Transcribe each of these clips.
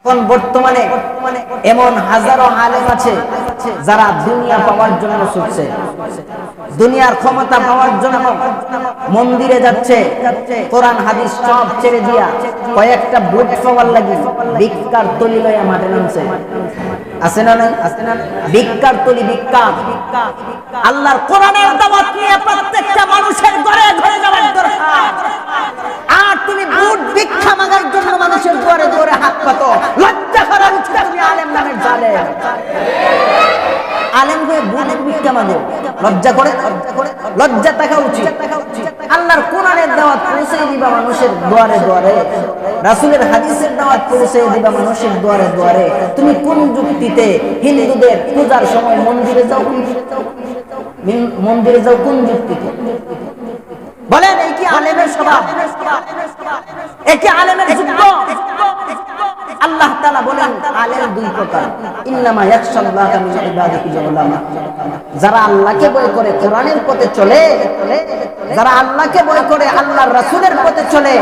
কোন বর্তমানে এমন হাজারো আলেম আছে যারা দুনিয়া পাওয়ার জন্য ছুটছে, দুনিয়ার ক্ষমতা পাওয়ার জন্য মন্দিরে যাচ্ছে, কোরআন হাদিস সব ছেড়ে দিয়া কয়েকটা ভোট পাওয়ার লাগি ভিক্ষার তলি লইয়া মাঠে নামছে। আছে না নাই? ভিক্ষার তলি, ভিক্ষা। আল্লাহর কোরআনের দাওয়াত নিয়ে প্রত্যেকটা মানুষের ঘরে ঘরে যাওয়ার দরকার। আর তুমি ভোট ভিক্ষা মাগার জন্য মানুষের ঘরে ঘরে হাত পাতো, লজ্জা করা উচিত। তুমি আলেম নামের জালেম, আলেম হয়ে ভোট ভিক্ষা মাগো, লজ্জা করে? লজ্জা থাকা উচিত। আল্লাহর কোরআনের দাওয়াত পৌঁছে দিবা মানুষের দুয়ারে দুয়ারে, রাসূলের হাদিসের দাওয়াত পৌঁছে দিবা মানুষের দুয়ারে দুয়ারে। তুমি কোন যুক্তিতে হিন্দুদের পূজার সময় মন্দিরে যাও? মন্দিরে যাও কোন যুক্তিতে বলেন? এই কি আলেমের স্বভাব? এই কি আলেমের যুক্ত? আল্লাহ তাআলা বলেন আলেম দুই প্রকার, ইন্নামা ইয়াখশাল্লাহা মিন ইবাদিহিল উলামা। যারা আল্লাহকে ভয় করে কোরআনের পথে চলে, যারা আল্লাহকে ভয় করে আল্লাহর রাসূলের পথে চলে,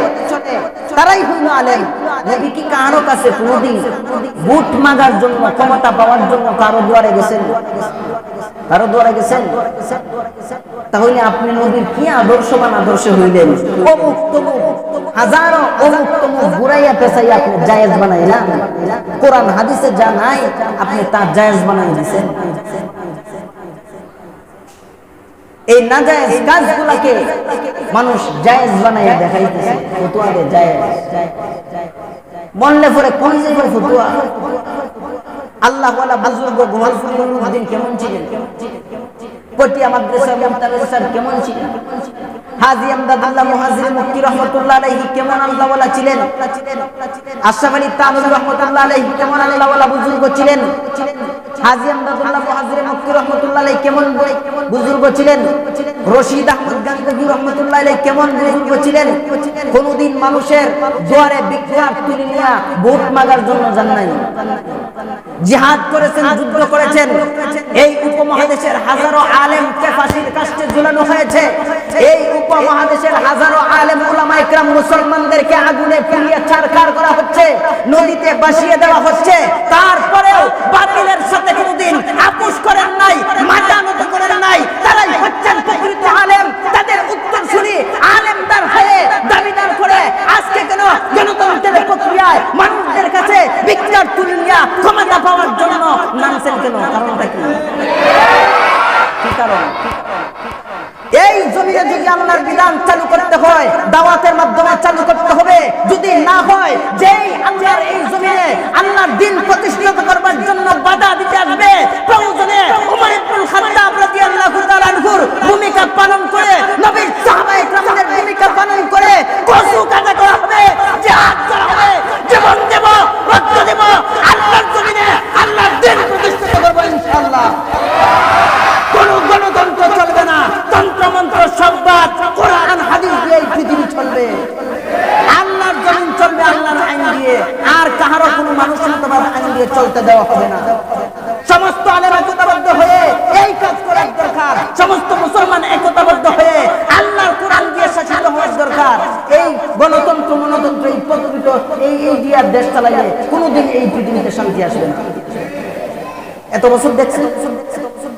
তারাই হইল আলেম। নবী কি কারো কাছে কোনদিন ভোট মাগার জন্য, ক্ষমতা পাওয়ার জন্য কারো দুয়ারে গেছেন? কারো দুয়ারে গেছেন? তাহলে আপনি নবীর কি আদর্শবান আদর্শ হইলেন? অমুক তমুক হাজারো অমুক তমুক ঘুরাইয়া পেছাইয়া আপনি জায়েজ বানাইলেন। কোরআন হাদিসে যা নাই আপনি তা জায়েজ বানাই দিয়েছেন। এই নাজায়েজ কাজগুলোকে মানুষ জায়েজ বানাইয়া দেখাইতেছে। ফতোয়া দে জায়েজ, মনলে পরে কোন যে ফতোয়া। আল্লাহ ওয়ালা বুজুর্গ গোমালপুর নুরুদ্দিন কেমন ছিলেন? পটিয়া মাদ্রাসা মুমতাজ কেমন ছিলেন? হাজী আমদাদুল্লাহ মুহাজির মুক্তি রাহমাতুল্লাহ আলাইহি কেমন আল্লাহ ওয়ালা ছিলেন? আশরাফ আলী তানভী রাহমাতুল্লাহ আলাইহি কেমন আল্লাহ ওয়ালা বুজুর্গ ছিলেন? হাজী আমদাদুল্লাহ মুহাজির মুক্তি রাহমাতুল্লাহ আলাইহি কেমন বুজুর্গ ছিলেন? রশিদ আহমদ গাঙ্গুহি রাহমাতুল্লাহ আলাইহি কেমন বুজুর্গ ছিলেন? কোনদিন মানুষের দুয়ারে ভিক্ষার তুলি নিয়া ভোট মাগার জন্য যান নাই। জিহাদ করেছেন, যুদ্ধ করেছেন। এই উপমহাদেশের হাজারো আলেমকে ফাঁসির কাস্টে ঝুলানো হয়েছে। এই উপমহাদেশের হাজারো আলেম উলামা ইকরাম মুসলমানদেরকে আগুনে পুড়িয়ে ছারখার করা হচ্ছে, নদীতে ভাসিয়ে দেওয়া হচ্ছে। তারপরেও বাতিলের সাথে কোনদিন আপোষ করেন নাই, মাথা নত করেন নাই। তারাই হচ্ছেন প্রকৃত আলেম। তাদের উত্তর শুনি আলেমদার হয়ে দাবিদার করে আজকে কেন গণতন্ত্রের প্রক্রিয়ায় মানুষদের কাছে ভিক্ষার তুলি নিয়ে ক্ষমতা পাওয়ার জন্য নামছেন কেন? কারণটা কি? কি কারণ? এই জমিনে যদি আল্লাহর বিধান চালু করতে হয় দাওয়াতের মাধ্যমে চালু করতে হবে। যদি না হয় যেই আল্লাহর এই জমিনে আল্লাহর দ্বীন প্রতিষ্ঠিত করবার জন্য বাধা দিতে আসবে, প্রয়োজনে ওমর ইবনুল খাত্তাব রাদিয়াল্লাহু তাআলা আনহুর ভূমিকা পালন করে, নবীর সাহাবায়ে কেরামদের ভূমিকা পালন করে কসু কাটা করা হবে, জিহাদ করা হবে, জীবন দেব, রক্ত দেব, আল্লাহর জমিনে আল্লাহর দ্বীন প্রতিষ্ঠিত করব ইনশাআল্লাহ। কোনো গণতন্ত্র চলবে না, তন্ত্রমন্ত্র সববাদ, কোরআন হাদিস দিয়ে এই পৃথিবী চলবে। আল্লাহর জমিন চলবে আল্লাহর আইন দিয়ে, আর কাহারও কোনো মানুষের মতবাদ আইন দিয়ে চলতে দেওয়া হবে না। সমস্ত আলেম একতাবদ্ধ হয়ে এই কাজ করার দরকার। সমস্ত মুসলমান একতাবদ্ধ হয়ে আল্লাহর কোরআন দিয়ে শাসিত হওয়ার দরকার। এই গণতন্ত্র মনতন্ত্র এই প্রকৃত এই দিয়ে দেশ চালাইলে কোনোদিন এই পৃথিবীতে শান্তি আসবে না। এত বছর দেখছেন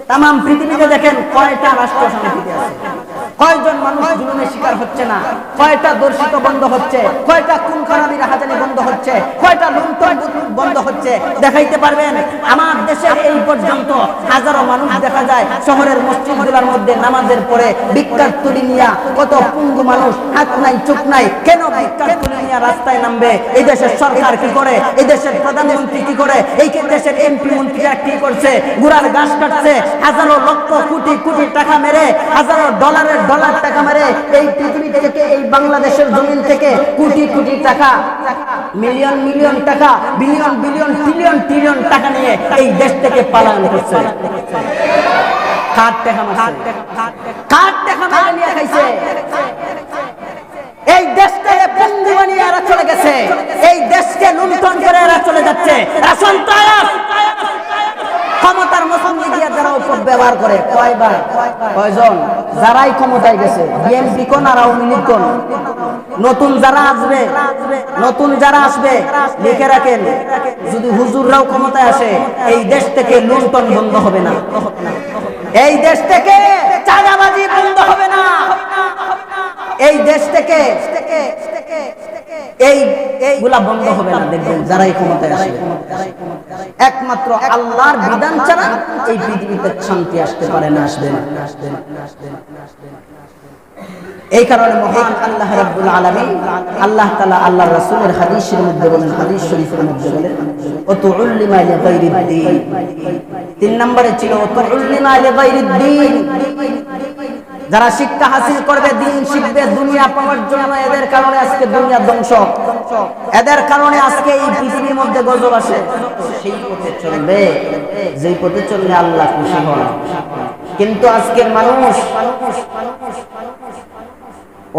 তাম পৃথিবীতে দেখেন কয়টা রাষ্ট্র শান্তিতে আছে, কয়জন মানুষ জুলুমের শিকার হচ্ছে না, কয়টা দর্শিত বন্ধ হচ্ছে, কয়টা খুন খারাপি রাহাজানি বন্ধ হচ্ছে, কয়টা লুণ্ঠন বন্ধ হচ্ছে দেখাইতে পারবেন? আমার দেশে এই পর্যন্ত হাজারো মানুষ দেখা যায় শহরের মসজিদগুলোর মধ্যে নামাজের পরে ভিক্ষার তুলি নিয়া, কত পঙ্গু মানুষ, হাত নাই চোখ নাই, কেন ভিক্ষার তুলি নিয়া রাস্তায় নামবে? এই দেশের সরকার কি করে? এই দেশের প্রধানমন্ত্রী কি করে? এই দেশের এমপি মন্ত্রীরা কি করছে? ঘোড়ার ঘাস কাটছে, হাজারো লক্ষ কোটি কোটি টাকা মেরে, হাজারো ডলার টাকা মেরে এই পৃথিবী থেকে, এই বাংলাদেশের জমিন থেকে কোটি কোটি টাকা, মিলিয়ন মিলিয়ন টাকা, বিলিয়ন বিলিয়ন ট্রিলিয়ন ট্রিলিয়ন টাকা নিয়ে এই দেশ থেকে পালায়ন করছে। কার টাকা মারছে? কার টাকা মেরে নিয়ে খাইছে? এই দেশটাকে পঙ্গু বানিয়ে এরা চলে গেছে, এই দেশকে লুণ্ঠন করে এরা চলে যাচ্ছে। রাসূল তায়াস ক্ষমতার মসনদি দিয়ে যারা ব্যবহার করে কয়বার, কয়জন, যারাই ক্ষমতায় গেছে, বিএনপি কোন আর আওয়ামী লীগ কোন, নতুন যারা আসবে, নতুন যারা আসবে লিখে রাখেন, যদি হুজুররাও ক্ষমতায় আসে এই দেশ থেকে লুণ্ঠন বন্ধ হবে না, এই দেশ থেকে চাঁদাবাজি বন্ধ হবে না, এই দেশ থেকে এইগুলা বন্ধ হবে না। দেখবেন যারাই ক্ষমতায় আসে, একমাত্র আল্লাহর বিধান ছাড়া এই পৃথিবীতে শান্তি আসতে পারে না, আসবে না। এই কারণে মহান আল্লাহ রাব্বুল আলামিন, আল্লাহ তাআলা আল্লাহর রাসূলের হাদিসের মধ্যে বলেন, হাদিস শরীফের মধ্যে বলেন, ওয়াতুল্লিমা লিগাইরিদ্দিন। 3 নম্বরে ছিল ওয়াতুল্লিমা লিগাইরিদ্দিন। যারা শিক্ষা হাসিল করবে, দিন শিখবে, দুনিয়া পাওয়ার জন্য, এদের কারণে আজকে দুনিয়া ধ্বংস, এদের কারণে আজকে এই পৃথিবীর মধ্যে গজব আসে। সেই পথে চলবে যেই পথে চললে আল্লাহ খুশি হন। কিন্তু আজকের মানুষ,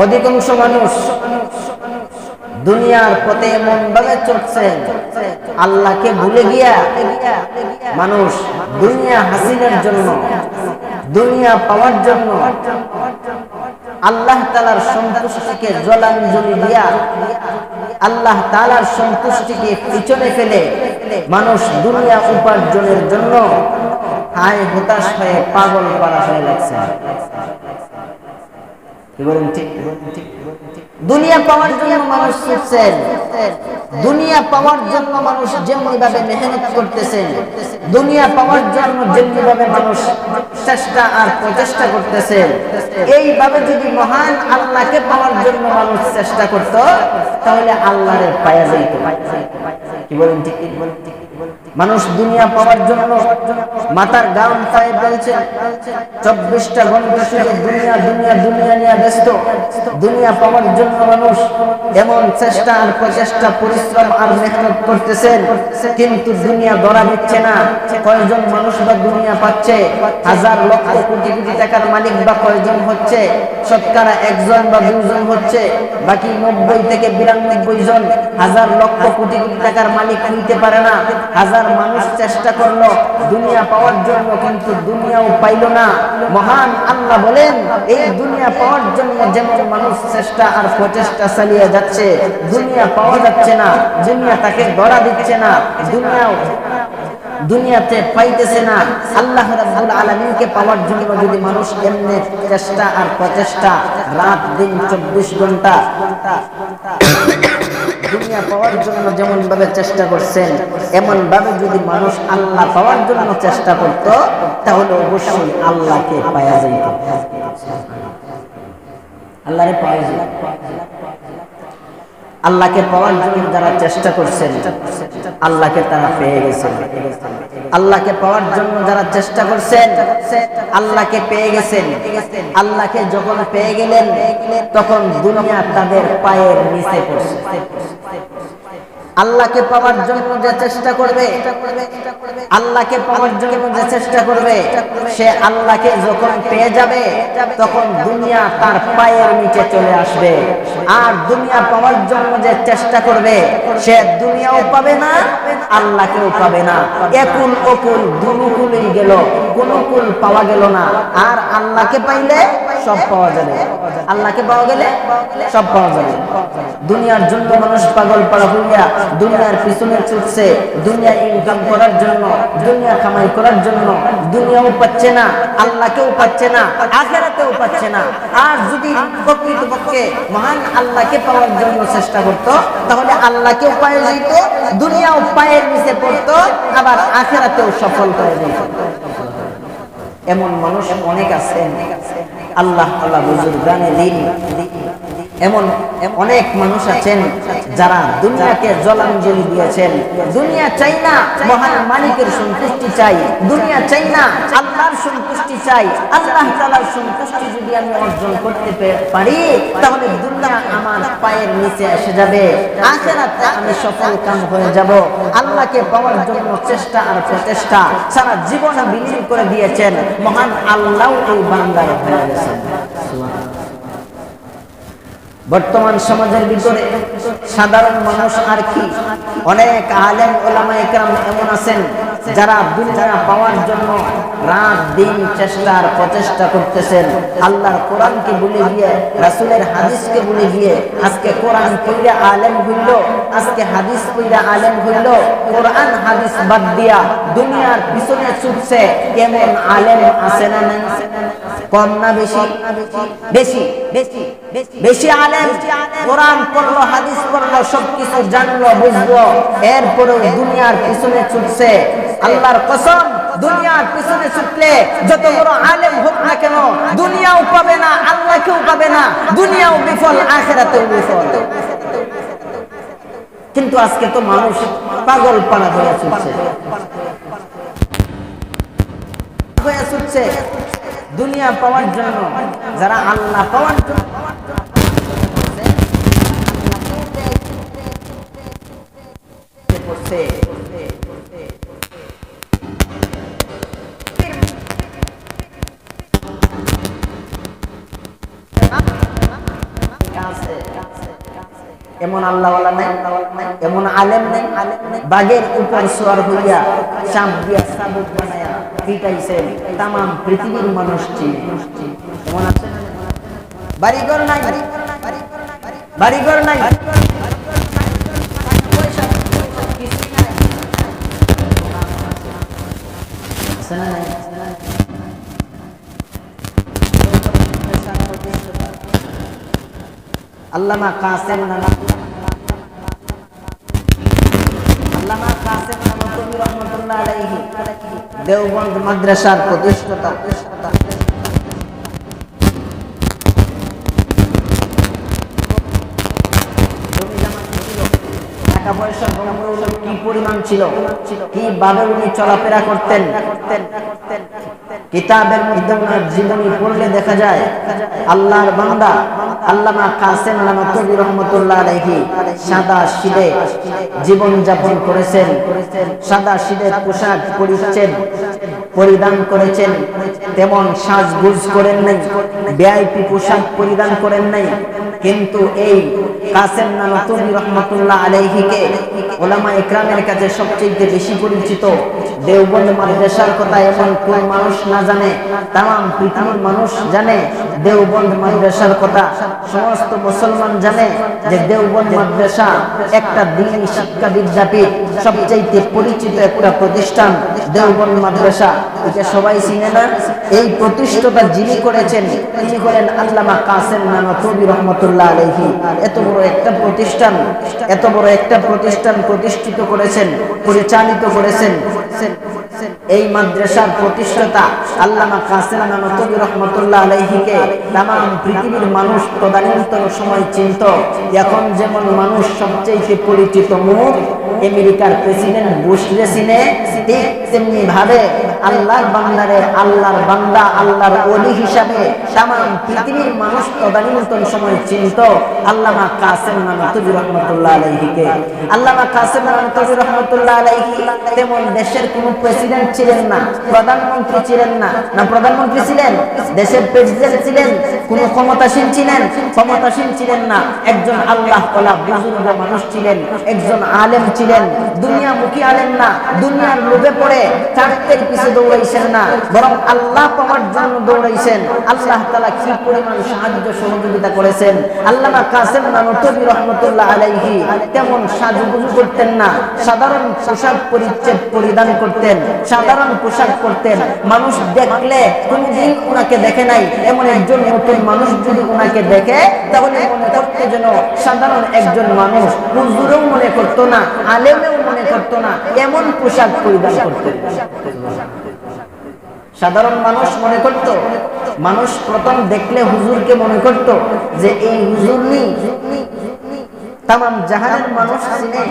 অধিকাংশ মানুষ দুনিয়ার পথে এমন ভাবে চলছে, আল্লাহকে ভুলে গিয়া মানুষ দুনিয়া হাসিলের জন্য, দুনিয়া পাওয়ার জন্য আল্লাহ তাআলার সন্তুষ্টিকে জলাঞ্জলি দিয়া, আল্লাহ তাআলার সন্তুষ্টিকে পিছনে ফেলে মানুষ দুনিয়া উপার্জনের জন্য হায় হতাশ হয়ে পাগল পারা হয়ে লাগছে। কি বলেন ঠিক? দুনিয়া পাওয়ার জন্য মানুষ ছুটছেন, দুনিয়া পাওয়ার জন্য মানুষ যেমনি ভাবে মেহনত করতেছেন, দুনিয়া পাওয়ার জন্য যেমনি ভাবে মানুষ চেষ্টা আর প্রচেষ্টা করতেছেন, এইভাবে যদি মহান আল্লাহকে পাওয়ার জন্য মানুষ চেষ্টা করত তাহলে আল্লাহরে পাওয়া যাইত। কি বলেন ঠিক? মানুষ দুনিয়া পাওয়ার জন্য মাথার গাম পায়ে ফেলছে, 24টা ঘন্টা শুধু দুনিয়া দুনিয়া দুনিয়া নিয়ে ব্যস্ত। দুনিয়া পাওয়ার জন্য মানুষ এমন চেষ্টা আর প্রচেষ্টা, পরিশ্রম আর মেহনত করতেছেন, কিন্তু দুনিয়া ধরা দিচ্ছে না। কয়জন মানুষ বা দুনিয়া পাচ্ছে? হাজার লক্ষ কোটি কোটি টাকার মালিক বা কয়জন হচ্ছে? শতকরা 1 জন বা 2 জন হচ্ছে, বাকি 90 থেকে 92 জন হাজার লক্ষ কোটি কোটি টাকার মালিক হইতে পারে না। হাজার মানুষ চেষ্টা করলো দুনিয়া পাওয়ার জন্য, কিন্তু দুনিয়াও পাইল না। মহান আল্লাহ বলেন, এই দুনিয়া পাওয়ার জন্য যেমন মানুষ চেষ্টা আর প্রচেষ্টা চালিয়ে যাচ্ছে, দুনিয়া পাওয়া যাচ্ছে না, দুনিয়া তাকে ধরা দিচ্ছে না, দুনিয়াতে পাইতেছে না। আল্লাহ রাব্বুল আলামিনকে পাওয়ার জন্য যদি মানুষ এমনি চেষ্টা আর প্রচেষ্টা রাত দিন 24 ঘন্টা দুনিয়া পাওয়ার জন্য যেমন ভাবে চেষ্টা করছেন, এমন ভাবে যদি মানুষ আল্লাহ পাওয়ার জন্য চেষ্টা করত তাহলে অবশ্যই আল্লাহকে পাওয়া যেত। আল্লাহরে পাওয়া যেত। আল্লাহকে পাওয়ার জন্য যারা চেষ্টা করছেন আল্লাহকে তারা পেয়ে গেছেন। আল্লাহকে পাওয়ার জন্য যারা চেষ্টা করছেন আল্লাহকে পেয়ে গেছেন। আল্লাহকে যখন পেয়ে গেলেন তখন দুনিয়া তাদের পায়ের নিচে পড়ছে। আল্লাহকে পাওয়ার জন্য যে চেষ্টা করবে, আল্লাহকে পাওয়ার জন্য যে চেষ্টা করবে, সে আল্লাহকে যখন পেয়ে যাবে তখন দুনিয়া তার পায়ের নিচে চলে আসবে। আর দুনিয়া পাওয়ার জন্য যে চেষ্টা করবে সে দুনিয়াও পাবে না, আল্লাহকেও পাবে না। একুল অকুল দুনুকুলই গেল, কোনো কুল পাওয়া গেল না। আর আল্লাহকে পাইলে সব পাওয়া যাবে, আল্লাহকে পাওয়া গেলে সব পাওয়া যাবে। দুনিয়ার জন্য মানুষ পাগল পাড়া হইয়া দুনিয়ার পিছনে ছুটছে, দুনিয়া ইনকাম করার জন্য, দুনিয়া কামাই করার জন্য। দুনিয়াও পাচ্ছে না, আল্লাহকেও পাচ্ছে না, আখিরাতেও পাচ্ছে না। আর যদি প্রকৃতপক্ষে মহান আল্লাহকে পাওয়ার জন্য চেষ্টা করত তাহলে আল্লাহকেও পায়ে যেত, দুনিয়াও পায়ের নিচে পড়তো, আবার আখিরাতেও সফল হয়ে যেত। এমন মানুষ অনেক আছেন। আল্লাহ তাআলা বুজুর্গানে দিন, এমন অনেক মানুষ আছেন যারা দুনিয়াকে জলাঞ্জলি দিয়েছেন। দুনিয়া চাই না, মহান মালিকের সন্তুষ্টি চাই। দুনিয়া চাই না, আল্লাহর সন্তুষ্টি চাই। আল্লাহ তাআলার সন্তুষ্টি যদি আমি অর্জন করতে পারি তাহলে দুনিয়া আমার পায়ের নিচে এসে যাবে, আখিরাতে আমি সফল কাম হয়ে যাব। আল্লাহকে পাওয়ার জন্য চেষ্টা আর প্রচেষ্টা সারা জীবন বিলীন করে দিয়েছেন। মহান আল্লাহ এই বান্দার হয়ে গেছেন। বর্তমান সমাজের ভিতরে সাধারণ মানুষ আর কি অনেক আলেম ওলামা একরাম এমন আছেন যারা দুনিয়া পাওয়ার জন্য রাত দিন প্রচেষ্টা করতেছেন। আল্লাহর কোরআনকে ভুলে গিয়ে, রাসূলের হাদিসকে ভুলে গিয়ে আজকে কোরআন পড়ে আলেম হইল, আজকে হাদিস পড়ে আলেম হইল। কোরআন হাদিস বাদ দিয়া দুনিয়ার পিছনে ছুটছে এমন আলেম আছে না নাই? কম না বেশি? বেশি বেশি বেশি আলেম কোরআন পড়লো, হাদিস পড়লো, সবকিছু জানলো বুঝলো, এরপরেও দুনিয়ার পিছনে ছুটছে। আল্লাহর কসম, দুনিয়ার পিছনে ছুটলে যত বড় আলেম হোক না কেন দুনিয়াও পাবে না, আল্লাহকেও পাবে না, দুনিয়াও বিফল, আখিরাতেও বিফল। কিন্তু আজকে তো মানুষ পাগল পাড়া হয়ে ছুটছে দুনিয়া পাওয়ার জন্য। যারা আল্লাহ পাওয়ার জন্য এমন আল্লাহওয়ালা নাই, এমন আলেম নাই বাগের উপর সোয়ার হইয়া চাপ দিয়া সাবুক বানায়া পিটাইছেন তামাম পৃথিবীর মানুষ চিনে। এমন আছে? বাড়িঘর নাই, বাড়িঘর নাই, আল্লামা কাসেম নানতুবি রহমাতুল্লাহ আলাইহি দেওবন্দ মাদ্রাসার প্রতিষ্ঠাতা। টাকা পয়সা কি পরিমাণ ছিল, কিভাবে উনি চলাফেরা করতেন, কিতাবের মধ্যে ওনার জীবনী পড়লে দেখা যায় আল্লাহর বান্দা আল্লামা কাসেম নানতুবি রহমাতুল্লাহ আলাইহি সাদা সিধে জীবন যাপন করেছেন, সাদা সিধে পোশাক পরিধান করেছেন, তেমন সাজগোজ করেন নাই, ভিআইপি পোশাক পরিধান করেন নাই। কিন্তু এই কাসেম নানতুবি রহমাতুল্লাহ আলাইহিকে ওলামা ইকরামের কাছে সবচেয়ে বেশি পরিচিত। দেওবন্দ মাদ্রাসার কথা এমন কোন মানুষ না জানে? তামাম পৃথিবীর মানুষ জানে দেওবন্দ মাদ্রাসার কথা। সমস্ত মুসলমান জানে যে দেওবন্দ মাদ্রাসা একটা দ্বীনি শিক্ষা বিদ্যাপীঠ, সবচেয়ে পরিচিত একটা প্রতিষ্ঠান দেওবন্দ মাদ্রাসা। এটা সবাই চিনে না? এই প্রতিষ্ঠাটা যিনি করেছেন তিনি হলেন আল্লামা কাসেম নানতুবি রহমাতুল্লাহ আলাইহি। এত বড় একটা প্রতিষ্ঠান প্রতিষ্ঠিত করেছেন, পরিচালিত করেছেন। এই মাদ্রাসার প্রতিষ্ঠাতা আল্লামা কাসেম নানতুবি রহমাতুল্লাহ আলাইহিকে তামাম পৃথিবীর মানুষ তদানীন্তন সময় চিনত। এখন যেমন মানুষ সবচেয়ে পরিচিত মুখ আমেরিকার প্রেসিডেন্ট বুশরে চিনে, ঠিক তেমনি ভাবে আল্লাহর বান্দারে আল্লাহর বান্দা, আল্লাহর ওলি হিসাবে তামাম পৃথিবীর মানুষ তদানীন্তন সময় চিনত আল্লামা কাসেম নানতুবি রহমাতুল্লাহ আলাইহিকে। আল্লামা কাসেম নানতুবি রহমাতুল্লাহ আলাইহি তেমন দেশের কোনো প্রেসিডেন্ট ছিলেন না, প্রধানমন্ত্রী ছিলেন না। না প্রধানমন্ত্রী ছিলেন, দেশের প্রেসিডেন্ট ছিলেন, কোন ক্ষমতাসীন ছিলেন না। একজন আল্লাহ ওয়ালা বুজুর্গ মানুষ ছিলেন, একজন আলেম ছিলেন, দুনিয়ামুখী আলেম না। দুনিয়ার লোভে পড়ে চাকরির পিছে দৌড়াইছেন না, বরং আল্লাহ পাওয়ার জন্য দৌড়াইছেন। আল্লাহ তাআলা কি পরিমাণ সাহায্য সহযোগিতা করেছেন। আল্লামা কাসেম নানতুবি রহমাতুল্লাহ আলাইহি তেমন সাজুগুজু করতেন না, সাধারণ পোশাক পরিধান করতেন, সাধারণ পোশাক পরতেন। মানুষ দেখলে কোনদিন ওনাকে দেখে নাই এমন একজন নতুন মানুষ যদি ওনাকে দেখে তাহলে মনে করতে যেন সাধারণ একজন মানুষ, হুজুরও মনে করতো না, আলেমেও মনে করতো না, এমন পোশাক পরিধান করতেন। সাধারণ মানুষ মনে করত, মানুষ প্রথম দেখলে হুজুরকে মনে করত যে এই হুজুর নেই। তামাম জাহানের মানুষ চিনে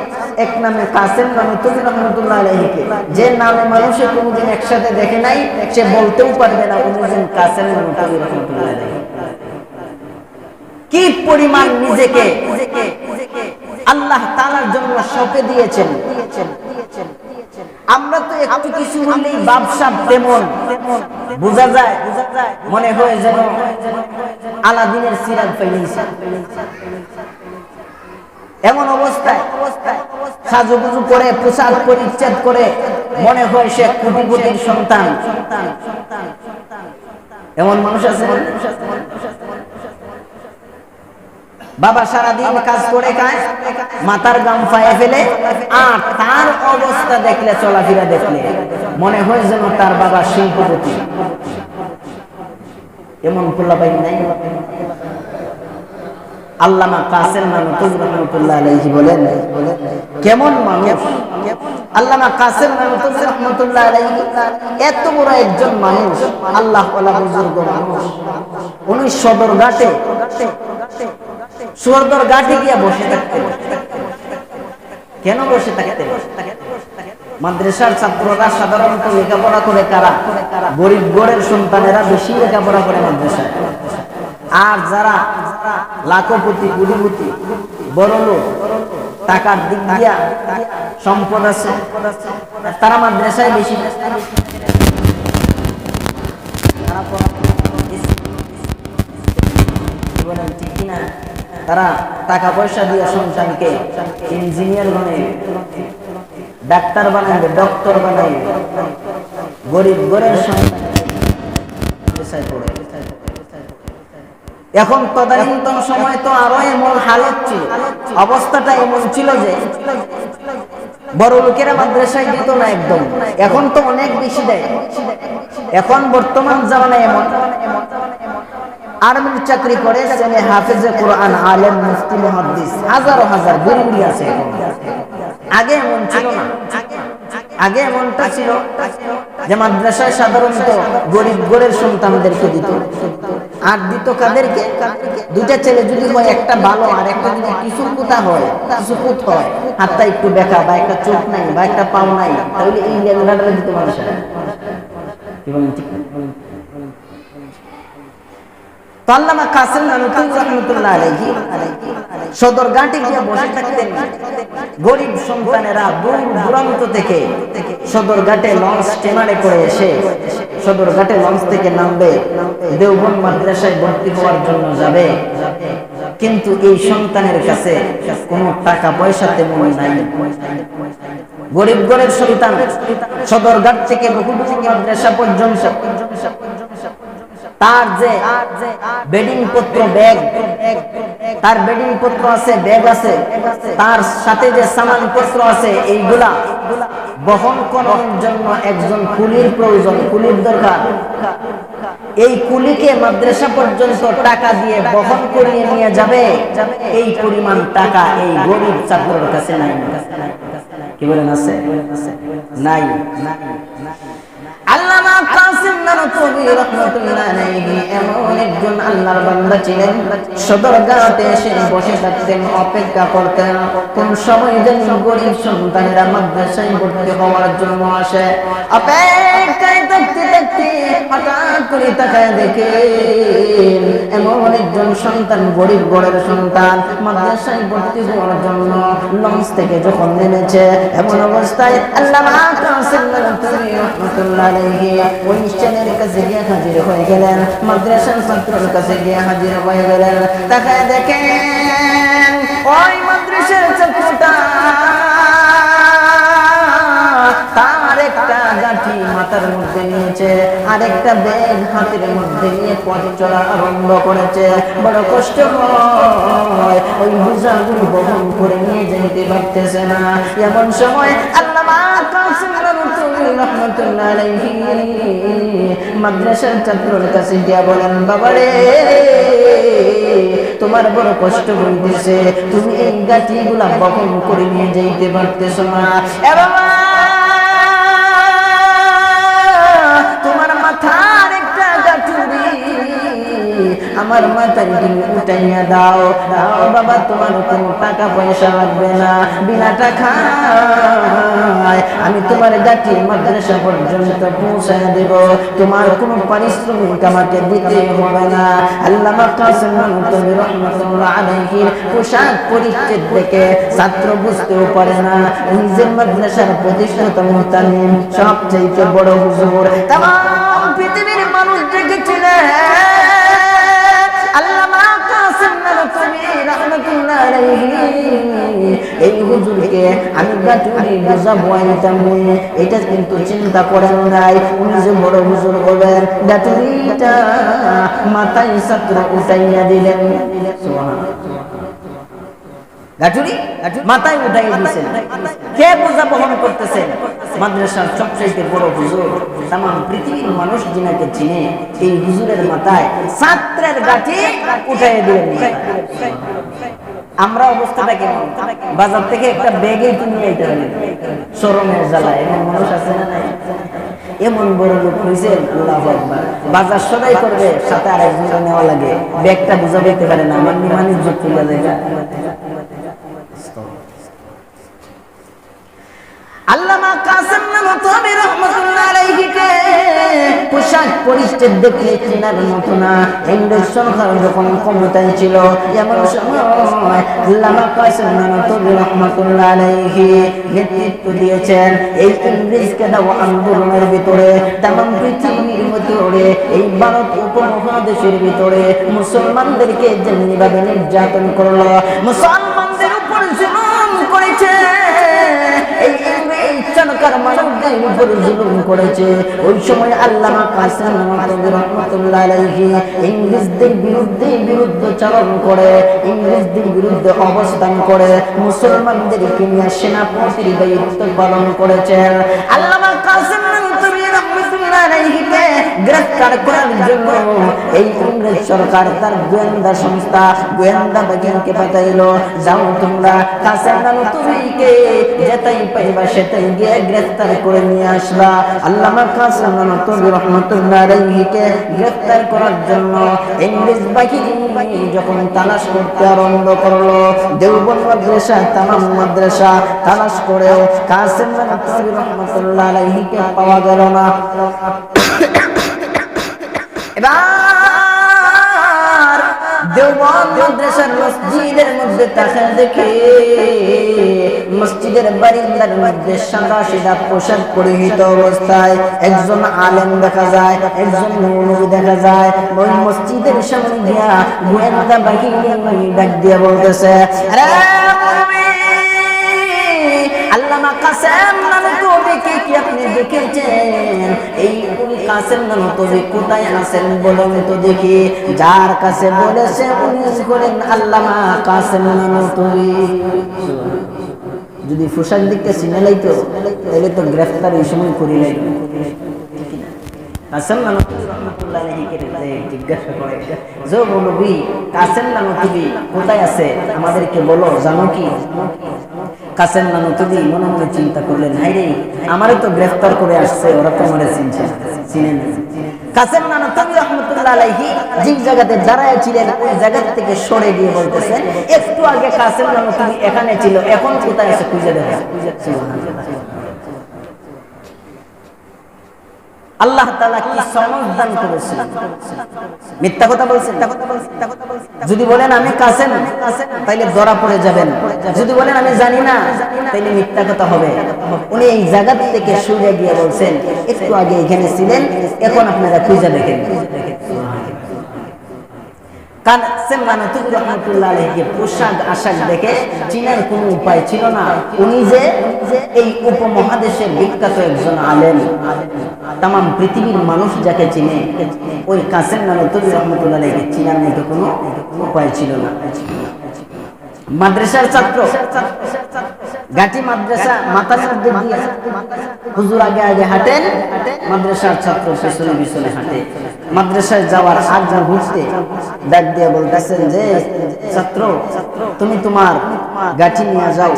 এক নামে কাসেম নানতুবি রহমাতুল্লাহ আলাইহিকে। যে নামে মানুষে কোনোদিন একসাথে দেখে নাই সে বলতেও পারবে না কোনোদিন কাসেম নানতুবি রহমাতুল্লাহ আলাইহি। কি পরিমাণ নিজেকে আল্লাহ তাআলার জন্য সঁপে দিয়েছেন। আমরা তো একটু কিছু হলেই বাপসাপ তেমন বোঝা যায়, মনে হয় যেন আলাদিনের সিরাজ পেয়েছি। এমন অবস্থায় সাজুগুজু করে পোশাক পরিচ্ছদ করে মনে হয় সে কোটি কোটির সন্তান। এমন মানুষ আছে। বাবা সারাদিন কাজ করে খায়, মাথার গাম ফায়ে ফেলে, আর তার অবস্থা দেখলে, চলাফেরা দেখলে মনে হয় যেন তার বাবা শিল্পপতি। এমন পোলাপাই নাই? আল্লামা কাসেম নানুতুবি রাহমাতুল্লাহ আলাইহি বলেন, কেমন মানুষ আল্লামা কাসেম নানুতুবি রাহমাতুল্লাহ আলাইহি, এত বড় একজন মানুষ, আল্লাহ ওয়ালা বুজুর্গ মানুষ। উনি সদরঘাটে গিয়ে বসে থাকতেন। কেন বসে থাকতেন? মাদ্রাসার ছাত্ররা সাধারণত লেখাপড়া করে কারা? গরিব ঘরের সন্তানেরা বেশি লেখাপড়া করে মাদ্রাসায়। আর যারা লাখপতি, কোটিপতি, বড় লোক, টাকার দিক দিয়া সম্পদ আছে, তারা মাদ্রাসায় বেশি। ঠিক কিনা? তারা টাকা পয়সা দিয়ে সন্তানকে ইঞ্জিনিয়ার বানাইবে, ডাক্তার বানাইবে, ডক্টর বানাইবে। গরিব ঘরের সন্তান পড়ে। এখন তদানীন্তন সময় তো আরো এমন হালত ছিল, অবস্থাটা এমন ছিল যে বড় লোকেরা মাদ্রাসায় দিত না একদম। এখন তো অনেক বেশি দেয়। এখন বর্তমান জামানায় এমন আর্মির চাকরি করে ছেলে হাফেজে কোরআন, আলেম, মুফতি, মুহাদ্দিস, হাজারো হাজার গরিবই আছে। আগে এমন ছিল না। আগে এমনটা ছিল যে মাদ্রাসায় সাধারণত গরিব ঘরের সন্তানদেরকে দিত। আর দিত কাদেরকে? দুইটা ছেলে যদি হয়, একটা ভালো আর একটা যদি কিছু কুতা হয়, কিছু কুত হয়, হাতটা একটু বেঁকা বা একটা চোখ নাই বা একটা পাও নাই, তাহলে এই লেখাটা দিত মানুষের। আল্লামা কাসেম নানুতুবি রাহমাতুল্লাহ আলাইহি সদরঘাটে গিয়ে বসে থাকতেন। গরিব সন্তানেরা দূর দূরান্ত থেকে সদরঘাটে লঞ্চ স্টিমারে করে এসে সদরঘাটে লঞ্চ থেকে নামবে, দেওবন্দ মাদ্রাসায় ভর্তি হওয়ার জন্য যাবে। কিন্তু এই সন্তানের কাছে কোনো টাকা পয়সা তেমন নাই। গরিব ঘরের সন্তান সদরঘাট থেকে বহু মাদ্রাসা পর্যন্ত তার যে বেডিং পত্র, ব্যাগ, তার বেডিং পত্র আছে, ব্যাগ আছে, তার সাথে যে সামান পত্র আছে, এইগুলা বহন করার জন্য একজন কুলির প্রয়োজন, কুলির দরকার। এই কুলিকে মাদ্রাসা পর্যন্ত টাকা দিয়ে বহন করিয়ে নিয়ে যাবে, এই পরিমাণ টাকা এই গরিব ছাত্রের কাছে নাই। কি বলেন? আছে? নাই। আল্লামা কাসেম নানুতুবি রাহমাতুল্লাহ আলাইহি এমন একজন আল্লাহর বান্দা ছিলেন, সদরঘাটে এসে বসে থাকতেন, অপেক্ষা করতেন কোন সময় যেন গরিব সন্তানেরা মাদ্রাসায় ভর্তি হওয়ার জন্য আসে। অপেক্ষায় থাকতে থাকতে হঠাৎ করে তাকায় দেখেন এমন একজন সন্তান, গরিব ঘরের সন্তান, মাদ্রাসায় ভর্তি হওয়ার জন্য লঞ্চ থেকে যখন নেমেছে, এমন অবস্থায় আল্লামা কাসেম নানুতুবি রাহমাতুল্লাহ আলাইহি ওই স্টেশনের কাছে গিয়ে হাজির হয়ে গেলেন, মাদ্রাসার ছাত্রের কাছে গিয়ে হাজির হয়ে গেলেন। তাকায় দেখেন ওই মাদ্রাসার ছাত্রটা, তার একটা গাঁঠি মাথার মধ্যে নিয়েছে, আরেকটা ব্যাগ হাতের মধ্যে নিয়ে পথ চলা আরম্ভ করেছে। বড় কষ্ট হয়, ওই বোঝাগুলো বহন করে নিয়ে যেতে পারতেছে না। এমন সময় আল্লামা কাসেম নানুতুবি রাহমাতুল্লাহ আলাইহি মাদ্রাসার ছাত্রের কাছে গিয়া বলেন, বাবারে তোমার বড় কষ্ট হইতেছে, তুমি এই গাঁঠিগুলা বহন করে নিয়ে যেতে পারতেছ না। এ বাবা, তোমার মাথার একটা গাঁঠুরি আমার মাথায় তুমি উঠাইয়া দাও। দাও বাবা, তোমার কোনো টাকা পয়সা লাগবে না, বিনা টাকায় আমি তোমার গাঁঠি মাদ্রাসা পর্যন্ত পৌঁছায় দেব, তোমার কোনো পারিশ্রমিক আমাকে দিতে হবে না। আল্লামা কাসেম নানুতুবি রাহমাতুল্লাহ আলাইহির পোশাক পরিচ্ছদ দেখে ছাত্র বুঝতেও পারে না নিজের মাদ্রাসার প্রতিষ্ঠাতা মুহতামিম, সবচেয়ে বড় হুজুর, তামাম পৃথিবীর মানুষ দেখেছিলেন আল্লামা কাসেম নানুতুবি রাহমাতুল্লাহ রহমাতুল্লাহ আলাইহি এই হুজুরকে আমি গাটুরি বুঝাবো আইতাম, এটা কিন্তু চিন্তা করেন নাই। উনি যে বড় হুজুর হবেন, গাটুরিটা মাথায় ছাত্র উঠাইয়া দিলেন। গাটুরি মাথায় উঠাই দিয়েছেন। কে বোঝা বহন করতেছেন? মাদ্রাসার সবচেয়ে বড় হুজুর, তাম পৃথিবীর মানুষ যিনাকে চিনে, এই হুজুরের মাথায় ছাত্রের গাঠি উঠাই দিলেন। আমরা অবস্থাটা কেমন? বাজার থেকে একটা ব্যাগে কিনে নিতে হবে শরমের জ্বালায়, এমন মানুষ আছে না? এমন বড় লোক হয়েছেন, আল্লাহু আকবার। বাজার সদাই করবে, সাথে আরেকজন নেওয়া লাগে, ব্যাগটা বুঝা দিতে পারে না, আমার নিমানির যোগ তুলে যায়। আল্লামা কাসেম নানতবী রহমাতুল্লাহ আলাইহি কে পোশাক পরিচ্ছদ দেখলে চেনার মতো না। ইংরেজ সরকার যখন ক্ষমতায় ছিল, এমন সময় আল্লামা কাসেম নানতবী রহমাতুল্লাহ আলাইহি নেতৃত্ব দিয়েছেন এই ইংরেজকে দেওয়া আন্দোলনের ভিতরে। তামাম পৃথিবীর ভিতরে, এই ভারত উপমহাদেশের ভিতরে মুসলমানদেরকে যেমনিভাবে নির্যাতন করলো, মুসলমানদের উপর জুলুম করেছে, মানুষদের উপর জুলুম করেছে। ওই সময় আল্লামা কাসেম নানতবী রহমাতুল্লাহ আলাইহি ইংরেজদের বিরুদ্ধাচরণ করে, ইংরেজদের বিরুদ্ধে অবস্থান করে মুসলমানদেরকে নিয়ে সেনাপতির দায়িত্ব পালন করেছেন। আল্লামা কাসেম নানতবী রহমাতুল্লাহ আলাইহিকে গ্রেফতার করার জন্য এই ইংরেজ সরকার তার গোয়েন্দা সংস্থা গোয়েন্দা বাহিনীকে পাঠাইলো, যাও তোমরা কাসেম নানতবীকে যেটাই পাইবা সেটাই গিয়ে গ্রেফতার করে নিয়ে আসবা। আল্লামা কাসেম নানতবী রহমাতুল্লাহ আলাইহিকে গ্রেফতার করার জন্য ইংরেজ বাহিনী যখন তালাশ করতে আরম্ভ করলো, দেওবন্দ মাদ্রাসা তামাম মাদ্রাসা তালাশ করেও কাসেম নানতবী রহমাতুল্লাহ আলাইহিকে পাওয়া গেল না। এবার দেওবন্দ মাদ্রাসার মসজিদের মধ্যে তাকে দেখে মসজিদের বারিন্দার মধ্যে সাদা সিধা পোশাক পরিহিত অবস্থায় একজন আলেম দেখা যায়, একজন মৌলবী দেখা যায়। ওই মসজিদের সামনে গিয়া গোয়েন্দা বাহিনী ডাক দিয়ে বলতেছে, আল্লামা কাসেম নানতবীকে কি আপনি দেখেছেন? এই কাসেম নানতবী কোথায় আছেন বলেন তো দেখি। যার কাছে বলেছে উনি করেন আল্লামা কাসেম নানতবী। যদি পোশাক দিকটা চিনে লাইতো তাহলে তো গ্রেফতার এই সময় করি নাই। কাসেম নানতবী রহমাতুল্লাহ আলাইহিকে জিজ্ঞাসা করে, যে মৌলবী কাসেম নানতবী কোথায় আছে আমাদেরকে বলো, জানো কি? কাসেম নানতবী মনে মনে চিন্তা করলেন, হাই রে, আমারই তো গ্রেফতার করে আসছে, ওরা তো আমারে চিনে না। কাসেম নানতবী রহমাতুল্লাহ আলাইহি যে জায়গাতে দাঁড়ায় ছিলেন ওই জায়গা থেকে সরে গিয়ে বলতেছেন, একটু আগে কাসেম নানতবী এখানে ছিল, এখন কোথায় আছে খুঁজে দেখা। আল্লাহ তাআলা কি সমঝ দান করেছেন? মিথ্যা কথা বলছেন? যদি বলেন আমি কাসেম তাইলে ধরা পড়ে যাবেন, যদি বলেন আমি জানি না তাইলে মিথ্যা কথা হবে। উনি এই জায়গা থেকে সরে গিয়ে বলছেন, একটু আগে এখানে ছিলেন, এখন আপনারা খুঁজে দেখেন। কাসেম নানতবী রহমাতুল্লাহ আলাইহি পোশাক আশাক দেখে চিনার কোনো উপায় ছিল না উনি যে এই উপমহাদেশের বিখ্যাত একজন আলেম, তামাম পৃথিবীর মানুষ যাকে চিনে, ওই কাসেম নানতবী রহমাতুল্লাহ আলাইহি চিনার মতো কোনো উপায় ছিল না। মাদ্রাসার ছাত্র, গাটি মাদ্রাসা মাথার মধ্যে দিয়ে হুজুর আগে আগে হাঁটেন, মাদ্রাসার ছাত্র পিছনে পিছনে হাঁটে। মাদ্রাসায় যাওয়ার আগ মুহূর্তে ডাক দিয়ে বলতেছেন যে, ছাত্র তুমি তোমার গাটি নিয়ে যাও,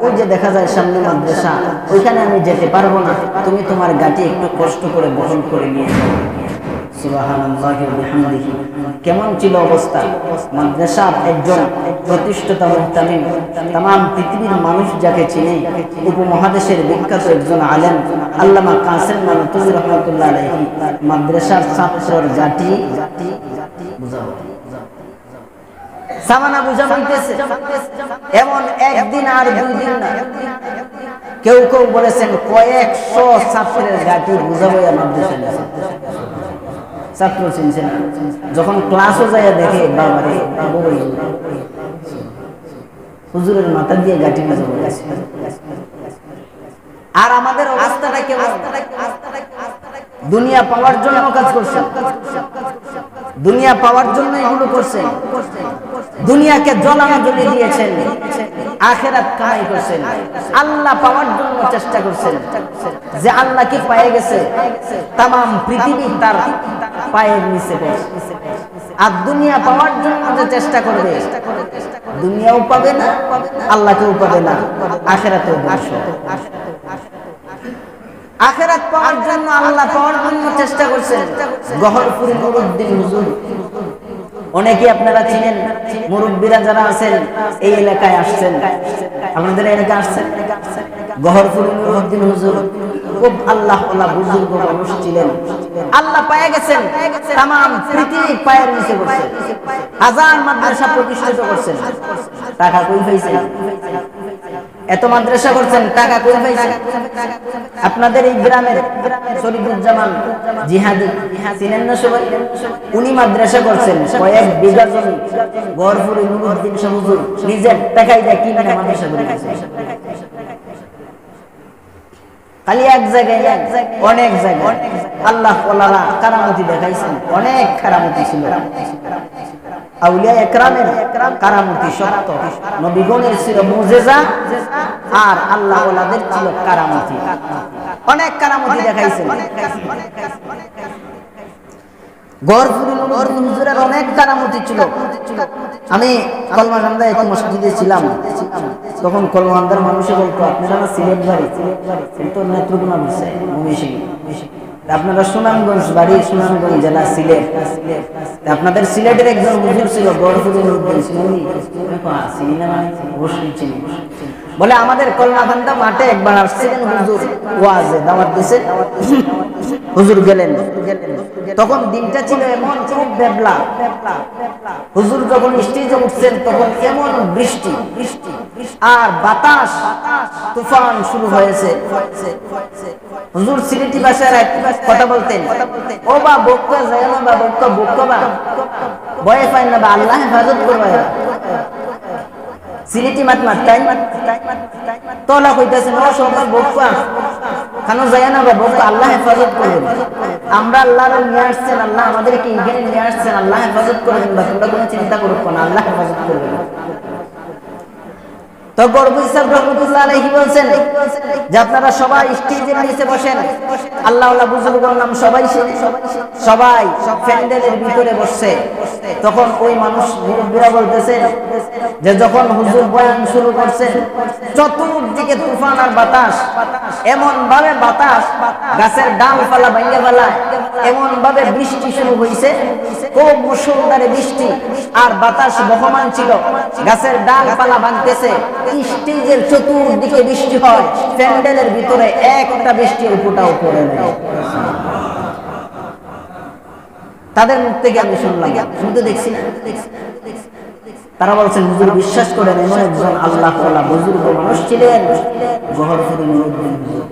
ওই যে দেখা যায় সামনে মাদ্রাসা, ওইখানে আমি যেতে পারবো না, তুমি তোমার গাটি একটু কষ্ট করে বহন করে নিয়ে যাও। সুবহানাল্লাহি ওয়া বিহামদিহি। কেমন ছিল অবস্থা? মাদ্রাসার একজন প্রতিষ্ঠিত মুহতামিম, तमाम পৃথিবীর মানুষ যাকে চিনে, উপমহাদেশের বিখ্যাত একজন আলেম আল্লামা কাসেম নানতবী রহমাতুল্লাহ আলাইহি মাদ্রাসার ছাত্রর গাটি বুঝাও সামানা বুঝা হইতেছে। এমন একদিন আর দুই দিন না, কেউ কেউ বলেছেন কয়েকশো ছাত্রের গাটি বুঝাবো মাদ্রাসায়। ছাত্র চিনছে না, যখন ক্লাসও যায় দেখে বাবারে হুজুরের মাথা দিয়ে গাঁটি মেজে পড়েছে। আর আমাদের অবস্থাটা কেমন? দুনিয়া পাওয়ার জন্য কাজ করছেন, দুনিয়া পাওয়ার জন্য এগুলো করছেন, দুনিয়াকে জ্বলানো জ্বলিয়ে দিয়েছেন, আখিরাত কামাই করছেন, আল্লাহ পাওয়ার জন্য চেষ্টা করছেন। যে আল্লাহকে পেয়ে গেছে তামাম পৃথিবী তার পায়ের নিচে বসে। আর দুনিয়া পাওয়ার জন্য যে চেষ্টা করবে, দুনিয়াও পাবে না, আল্লাহকেও পাবে না, আখিরাতেও ধ্বংস। আখিরাত পাওয়ার জন্য, আল্লাহ পাওয়ার জন্য চেষ্টা করছেন। গহরপুরি নুরউদ্দিন হুজুর, অনেকে আপনারা চিনেন, মুরব্বীরা যারা আছেন এই এলাকায় আসছেন, আপনাদের এলাকায় আসছেন। গহরপুরি নুরউদ্দিন হুজুর খুব আল্লাহ ওয়ালা বুজুর্গ মানুষ ছিলেন। আল্লাহ পায়ে গেছেন, তামাম পৃথিবী পায়ের নিচে বসে হাজার মাদ্রাসা প্রতিষ্ঠিত করছেন। টাকা কই পাইছেন? এত মাদ্রাসা করছেন, টাকা কই পাইছেন? আপনাদের এই গ্রামের শরীফুজ্জামান জিহাদি চিনেন না সবাই? উনি মাদ্রাসা করছেন, কয়েক বিঘা জমি গহরপুরি নুরউদ্দিন হুজুর নিজের টাকায় দিয়ে কিনে মাদ্রাসা করেছেন। খালি এক জায়গায়, অনেক জায়গায় আল্লাহ ওয়ালারা কারামতি দেখাইছেন। অনেক কারামতি ছিল, আউলিয়া একরামের কারামতি সত্য, নবীগণের ছিল মুজিজা, আর আল্লাহ ওয়ালাদের ছিল কারামতি। অনেক কারামতি দেখাইছেন। গহরপুরি নুরউদ্দিন হুজুরের অনেক কারামতি ছিল। আমি কলমাকান্দায় এক মসজিদে ছিলাম, তখন কলমাকান্দার মানুষে বলতো, আপনারা না সিলেট বাড়ি? কিন্তু নেত্রকোনা বলছে ময়মনসিংহ, আপনারা সুনামগঞ্জ বাড়ি, সুনামগঞ্জ জেলা সিলেট। আপনাদের সিলেটের একজন হুজুর ছিল গহরপুরি নুরউদ্দিন, বলে আমাদের কলমাকান্দা মাঠে একবার আসছিলেন হুজুর, ওয়াজে দাওয়াত দিয়েছেন, হুজুর গেলেন। তখন দিনটা ছিল এমন খুব বেবলা। হুজুর যখন স্টেজে উঠছেন তখন এমন বৃষ্টি আর বাতাস, তুফান শুরু হয়েছে। হুজুর সিলেটি ভাষায় কথা বলতেন, ও বা বক্কা যায় না, বা বক্কা বক্কা বা ভয় পায় না, বা আল্লাহ হেফাজত করবে। সিলেটি মাত মাত্তাই তোলা কইতেছেন, ও সবাই বক্কা কেন যায় না, বা বক্কা আল্লাহ হেফাজত করবেন। আমরা আল্লাহর নিয়ে আসছেন, আল্লাহ আমাদেরকে এখানে নিয়ে আসছেন, আল্লাহ হেফাজত করবেন, বা তোমরা কোনো চিন্তা করো না, আল্লাহ হেফাজত করবেন। তো গরবুল সাহেব রহমাতুল্লাহ আলাইহি বলছেন যে আপনারা সবাই স্টেজের নিচে বসেন, আল্লাহ ওয়ালা বুজুর্গের নাম সবাই সবাই প্যান্ডেলের ভিতরে বসছে। তখন ওই মানুষ মুরব্বীরা বলতেছেন যে যখন হুজুর বয়ান শুরু করছেন, চতুর্দিকে তুফান আর বাতাস, এমন ভাবে বাতাস গাছের ডালপালা ভেঙে ফেলায়, এমন ভাবে বৃষ্টি শুরু হয়েছে, খুব মুষলধারে বৃষ্টি আর বাতাস বহমান ছিল, গাছের ডালপালা ভাঙতেছে, স্টেজের চতুর্দিকে বৃষ্টি হয়, প্যান্ডেলের ভিতরে একটা বৃষ্টির ফোঁটাও পড়ে নাই। তাদের মুখ থেকে আমি শুনলাম, শুনতে দেখছি না। তারা বলছেন হুজুর বিশ্বাস করেন এমন একজন আল্লাহ ওয়ালা বুজুর্গ মানুষ ছিলেন গহরপুরি নুরউদ্দিন হুজুর।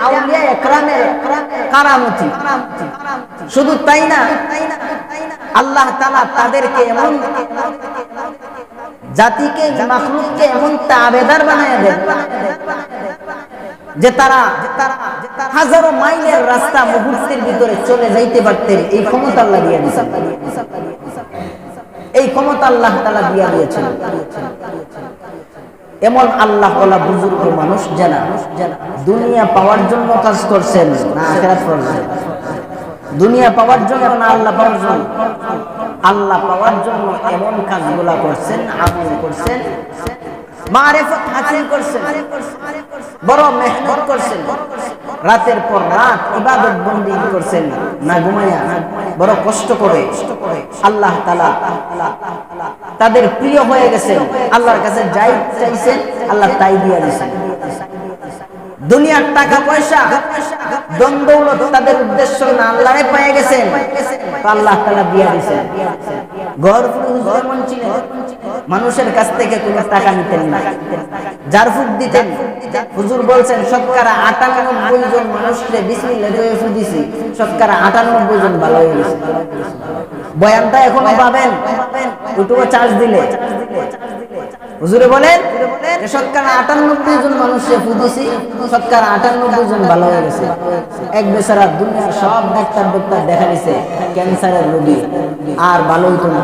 আউলিয়া একরামের কারামতি। শুধু তাই না, আল্লাহ তাআলা তাদেরকে এমন জাতিকে, মাখলুককে এমন তাবেদার বানায় দেন যে তারা হাজারো মাইলের রাস্তা মুহূর্তের ভিতরে চলে যাইতে পারতেন। এই ক্ষমতা আল্লাহ দিয়ে দিয়েছেন, এই ক্ষমতা আল্লাহ তাআলা দিয়ে দিয়েছেন। এমন আল্লাহ ওয়ালা বুজুর্গ মানুষ যারা দুনিয়া পাওয়ার জন্য কাজ করছেন না আখিরাত পাওয়ার জন্য। দুনিয়া পাওয়ার জন্য না আল্লাহ পাওয়ার জন্য। আল্লাহ পাওয়ার জন্য এমন কাজগুলা করছেন, আমল করছেন, মারিফত হাসিল করছেন, বড় মেহনত করছেন, রাতের পর রাত ইবাদত বন্দি করছেন, না ঘুমায়া বড় কষ্ট করে। আল্লাহ তাআলা তাদের প্রিয় হয়ে গেছেন, আল্লাহর কাছে যাই চাইছেন আল্লাহ তাই দিয়ে দিয়েছেন। দুনিয়ার টাকা পয়সা ধন দৌলত তাদের উদ্দেশ্য না, আল্লাহরে পেয়ে গেছেন, আল্লাহ তাআলা দিয়ে দিয়েছেন। গহরপুরি হুজুর এমন ছিলেন, মানুষের কাছ থেকে কোনো টাকা নিতেন না, ঝাড়ফুঁক দিতেন, হুজুর বলছেন শতকরা 98 জন মানুষকে বিসমিল্লাহ কয়ে ফুদিছি, শতকরা 98 জন ভালো হয়ে গেছে। বয়ানটা এখনো পাবেন ইউটিউবে চার্জ দিলে। হুজুরে বলেন শতকরা 98 জন মানুষকে ফুদিছি, শতকরা 98 জন ভালো হয়ে গেছে। এক বেচারা দুনিয়ার সব ডাক্তার দেখা দিছে ক্যান্সারের রোগী, আর ভালো হইতো না।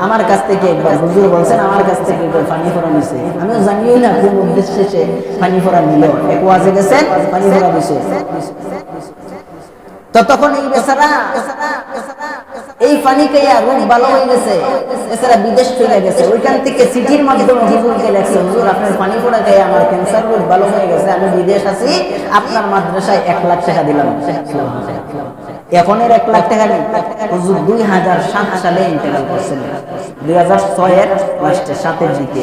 আমার কাছ থেকে একবার হুজুর বলছেন আমার কাছ থেকে একবার পানি ফোড়া নিছে, আমিও জানিও না কোন উদ্দেশ্যে সে পানি ফোড়া নিল। এক ওয়াজে গেছেন পানি ফোড়া দিছে, তো তখন এই বেচারা এই পানি খাইয়া রোগ ভালো হয়ে গেছে, বেচারা বিদেশ চলে গেছে। ওইখান থেকে চিঠির মাধ্যমে হুজুরকে লেখছে, হুজুর আপনার পানি ফোড়া খাইয়া আমার ক্যান্সার রোগ ভালো হয়ে গেছে, আমি বিদেশ আছি, আপনার মাদ্রাসায় 1 লাখ টাকা দিলাম। এখন এর 1 লাখ টাকা নেই। হুজুর 2007 সালে ইন্তেকাল করছেন, 2006 এর লাস্টে 7 দিকে,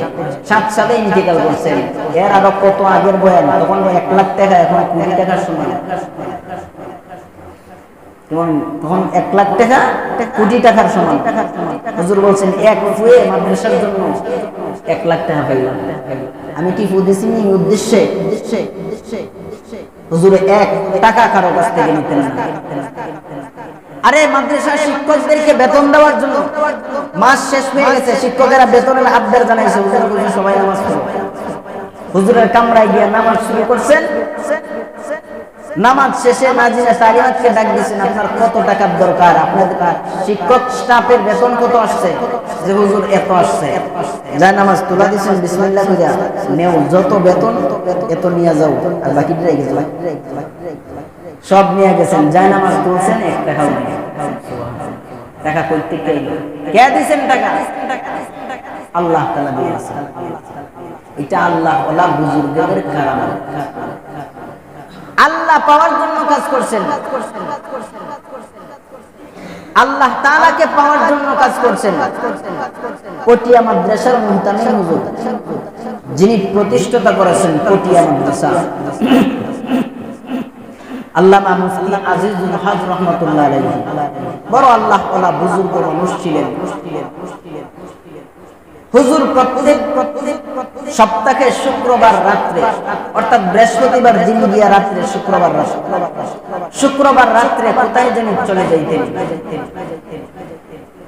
7 সালে ইন্তেকাল করছেন। এর আরো কত আগের বয়ান, তখন 1 লাখ টাকা এখন কোটি টাকার সমান। তখন 1 লাখ টাকা কোটি টাকার সমান। হুজুর বলছেন এক ফুয়ে মাদ্রাসার জন্য 1 লাখ টাকা পাইলাম। আমি কি ফুদিছি নি উদ্দেশ্যে? হুজুর 1 টাকা কারো কাছ থেকে নিতেন না। আরে মাদ্রাসার শিক্ষকদেরকে বেতন দেওয়ার জন্য মাস শেষ হয়ে গেছে, শিক্ষকেরা বেতনের আবদার জানাইছে, হুজুর বলছে সবাই নামাজ পড়ো। হুজুরের কামরায় গিয়ে নামাজ শুরু করছেন। নামাজ শেষে নাজিরা সারিয়াতকে ডাক দিয়েছেন, আপনার কত টাকার দরকার, আপনাদের শিক্ষক স্টাফের বেতন কত আসছে? যে হুজুর এত আসছে। যায় নামাজ তুলা দিয়েছেন, বিসমিল্লাহ কইরা নেও, যত বেতন এত নিয়ে যাও, আর বাকিটা রেখে যাও। সব নিয়ে গেছেন, যায় নামাজ তুলছেন, 1 টাকাও নেই। টাকা কইতে কে দিয়েছেন? টাকা আল্লাহ তাআলা দিয়েছেন। এটা আল্লাহ ওয়ালা বুজুর্গদের কারামত। আল্লাহ পাওয়ার জন্য কাজ করছেন, আল্লাহ তাআলাকে পাওয়ার জন্য কাজ করছেন। পটিয়া মাদ্রাসার মুহতামিম হুজুর, যিনি প্রতিষ্ঠাতা করেছেন পটিয়া মাদ্রাসা, আল্লামা মুফতি আজিজুল হক রাহমাতুল্লাহ আলাইহি, বড় আল্লাহ ওয়ালা বুজুর্গ মানুষ ছিলেন। হুজুর প্রত্যেক সপ্তাহে শুক্রবার রাত্রে, অর্থাৎ বৃহস্পতিবার দিন গিয়া রাত্রে, শুক্রবার রাত্রে কোথায় যেন চলে যাইতেন।